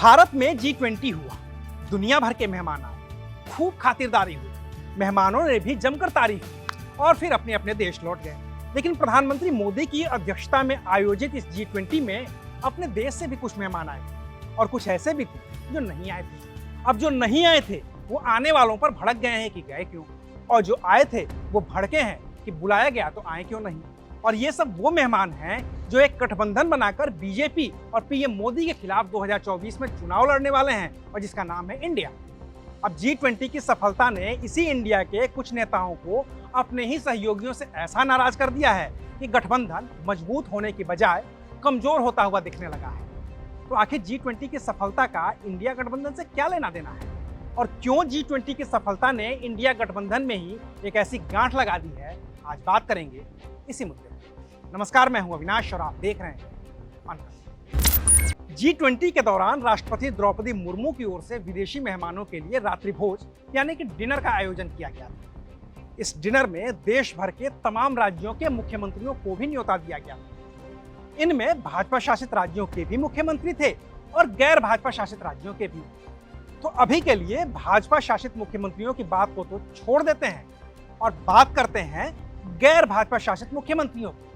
भारत में G20 हुआ, दुनिया भर के मेहमान आए, खूब खातिरदारी हुई, मेहमानों ने भी जमकर तारीफ की और फिर अपने अपने देश लौट गए। लेकिन प्रधानमंत्री मोदी की अध्यक्षता में आयोजित इस G20 में अपने देश से भी कुछ मेहमान आए और कुछ ऐसे भी थे जो नहीं आए थे। अब जो नहीं आए थे वो आने वालों पर भड़क गए हैं कि गए क्यों, और जो आए थे वो भड़के हैं कि बुलाया गया तो आए क्यों नहीं। और ये सब वो मेहमान हैं जो एक गठबंधन बनाकर बीजेपी और पीएम मोदी के खिलाफ 2024 में चुनाव लड़ने वाले हैं और जिसका नाम है इंडिया। अब G20 की सफलता ने इसी इंडिया के कुछ नेताओं को अपने ही सहयोगियों से ऐसा नाराज कर दिया है कि गठबंधन मजबूत होने की बजाय कमजोर होता हुआ दिखने लगा है। तो आखिर G20 की सफलता का इंडिया गठबंधन से क्या लेना देना है, और क्यों G20 की सफलता ने इंडिया गठबंधन में ही एक ऐसी गांठ लगा दी है, आज बात करेंगे इसी मुद्दे पर। नमस्कार, मैं हूं अविनाश और आप देख रहे हैं अनकट। G20 के दौरान राष्ट्रपति द्रौपदी मुर्मू की ओर से विदेशी मेहमानों के लिए रात्रि भोज यानी कि डिनर का आयोजन किया गया था। इस डिनर में देश भर के तमाम राज्यों के मुख्यमंत्रियों को भी न्योता दिया गया था। इनमें भाजपा शासित राज्यों के भी मुख्यमंत्री थे और गैर भाजपा शासित राज्यों के भी। तो अभी के लिए भाजपा शासित मुख्यमंत्रियों की बात को तो छोड़ देते हैं और बात करते हैं गैर भाजपा शासित मुख्यमंत्रियों की।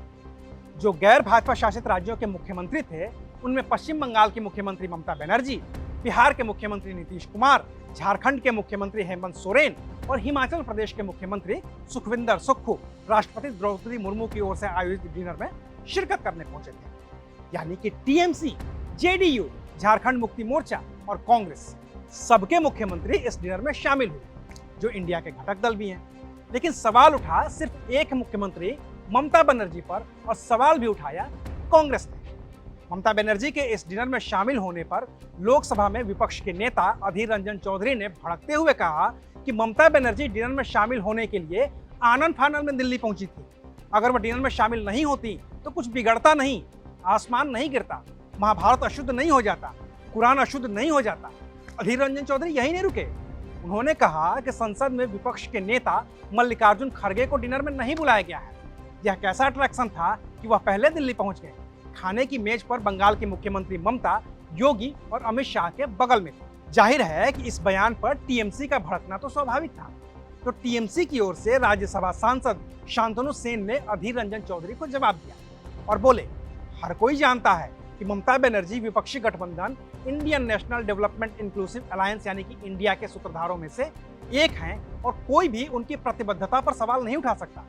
जो गैर भाजपा शासित राज्यों के मुख्यमंत्री थे उनमें पश्चिम बंगाल की मुख्यमंत्री ममता बनर्जी, बिहार के मुख्यमंत्री नीतीश कुमार, झारखंड के मुख्यमंत्री हेमंत सोरेन और हिमाचल प्रदेश के मुख्यमंत्री सुखविंदर सुक्खू राष्ट्रपति द्रौपदी मुर्मू की ओर से आयोजित डिनर में शिरकत करने पहुंचे थे। यानी कि टीएमसी, जेडीयू, झारखंड मुक्ति मोर्चा और कांग्रेस सबके मुख्यमंत्री इस डिनर में शामिल हुए, जो इंडिया के घटक दल भी हैं। लेकिन सवाल उठा सिर्फ एक मुख्यमंत्री ममता बनर्जी पर, और सवाल भी उठाया कांग्रेस ने। ममता बनर्जी के इस डिनर में शामिल होने पर लोकसभा में विपक्ष के नेता अधीर रंजन चौधरी ने भड़कते हुए कहा कि ममता बनर्जी डिनर में शामिल होने के लिए आनन फानन में दिल्ली पहुंची थी। अगर वह डिनर में शामिल नहीं होती तो कुछ बिगड़ता नहीं, आसमान नहीं गिरता, महाभारत अशुद्ध नहीं हो जाता, कुरान अशुद्ध नहीं हो जाता। अधीर रंजन चौधरी यही नहीं रुके, उन्होंने कहा कि संसद में विपक्ष के नेता मल्लिकार्जुन खड़गे को डिनर में नहीं बुलाया गया है। यह कैसा अट्रैक्शन था कि वह पहले दिल्ली पहुंच गए। खाने की मेज पर बंगाल की मुख्यमंत्री ममता, योगी और अमित शाह के बगल में थे। जाहिर है कि इस बयान पर टीएमसी का भड़कना तो स्वाभाविक था। तो टीएमसी की ओर से राज्यसभा सांसद शांतनु सेन ने अधीर रंजन चौधरी को जवाब दिया और बोले, हर कोई जानता है कि ममता बनर्जी विपक्षी गठबंधन Indian national development inclusive alliance यानी कि इंडिया के सूत्रधारों में से एक हैं और कोई भी उनकी प्रतिबद्धता पर सवाल नहीं उठा सकता।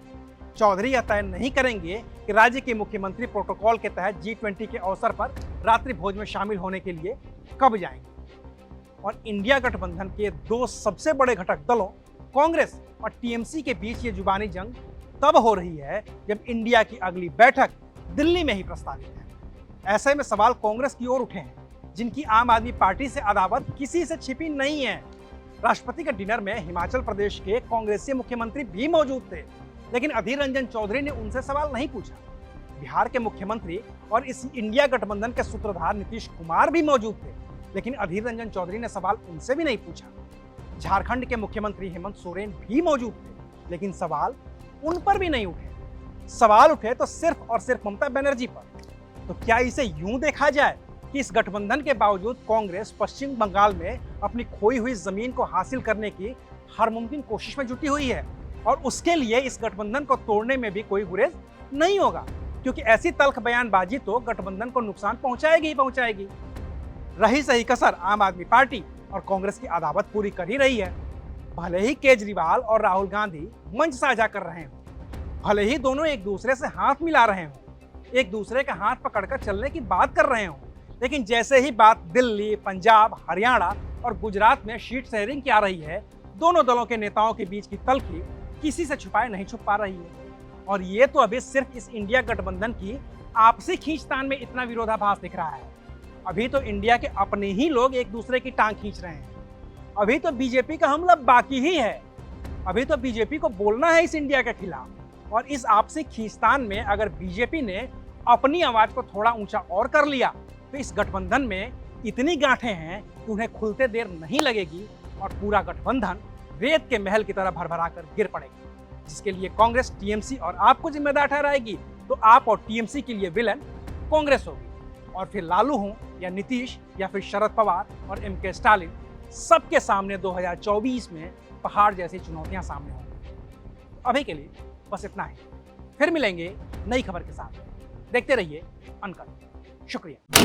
चौधरी यह तय नहीं करेंगे कि राज्य के मुख्यमंत्री प्रोटोकॉल के तहत G20 के अवसर पर रात्रि भोज में शामिल होने के लिए कब जाएंगे। और इंडिया गठबंधन के दो सबसे बड़े घटक दलों कांग्रेस और टीएमसी के बीच ये जुबानी जंग तब हो रही है जब इंडिया की अगली बैठक दिल्ली में ही प्रस्तावित है। ऐसे में सवाल कांग्रेस की ओर उठे हैं, जिनकी आम आदमी पार्टी से अदावत किसी से छिपी नहीं है। राष्ट्रपति के डिनर में हिमाचल प्रदेश के कांग्रेसी मुख्यमंत्री भी मौजूद थे, लेकिन अधीर रंजन चौधरी ने उनसे सवाल नहीं पूछा। बिहार के मुख्यमंत्री और इस इंडिया गठबंधन के सूत्रधार नीतीश कुमार भी मौजूद थे, लेकिन अधीर रंजन चौधरी ने सवाल उनसे भी नहीं पूछा। झारखंड के मुख्यमंत्री हेमंत सोरेन भी मौजूद थे, लेकिन सवाल उन पर भी नहीं उठे। सवाल उठे तो सिर्फ और सिर्फ ममता बनर्जी पर। तो क्या इसे यूं देखा जाए कि इस गठबंधन के बावजूद कांग्रेस पश्चिम बंगाल में अपनी खोई हुई जमीन को हासिल करने की हर मुमकिन कोशिश में जुटी हुई है, और उसके लिए इस गठबंधन को तोड़ने में भी कोई गुरेज नहीं होगा, क्योंकि ऐसी तल्ख बयानबाजी तो गठबंधन को नुकसान पहुंचाएगी ही पहुंचाएगी। रही सही कसर आम आदमी पार्टी और कांग्रेस की अदावत पूरी कर ही रही है। भले ही केजरीवाल और राहुल गांधी मंच साझा कर रहे हों, भले ही दोनों एक दूसरे से हाथ मिला रहे हों, एक दूसरे का हाथ पकड़कर चलने की बात कर रहे हों, लेकिन जैसे ही बात दिल्ली, पंजाब, हरियाणा और गुजरात में सीट शेयरिंग की आ रही है, दोनों दलों के नेताओं के बीच की तल्खी किसी से छुपाए नहीं छुप पा रही है। और ये तो अभी सिर्फ इस इंडिया गठबंधन की आपसी खींचतान में इतना विरोधाभास दिख रहा है। अभी तो इंडिया के अपने ही लोग एक दूसरे की टांग खींच रहे हैं। अभी तो बीजेपी का हमला बाकी ही है। अभी तो बीजेपी को बोलना है इस इंडिया के खिलाफ। और इस आपसी खींचतान में अगर बीजेपी ने अपनी आवाज को थोड़ा ऊंचा और कर लिया तो इस गठबंधन में इतनी गांठें हैं कि उन्हें खुलते देर नहीं लगेगी और पूरा गठबंधन रेत के महल की तरह भरभरा कर गिर पड़ेगी, जिसके लिए कांग्रेस, टीएमसी और आपको जिम्मेदार ठहराएगी। तो आप और टीएमसी के लिए विलन कांग्रेस होगी और फिर लालू हों या नीतीश या फिर शरद पवार और एम.के. स्टालिन, सबके सामने 2024 में पहाड़ जैसी चुनौतियां सामने होंगी। अभी के लिए बस इतना ही। फिर मिलेंगे नई खबर के साथ। देखते रहिए अनकट। शुक्रिया।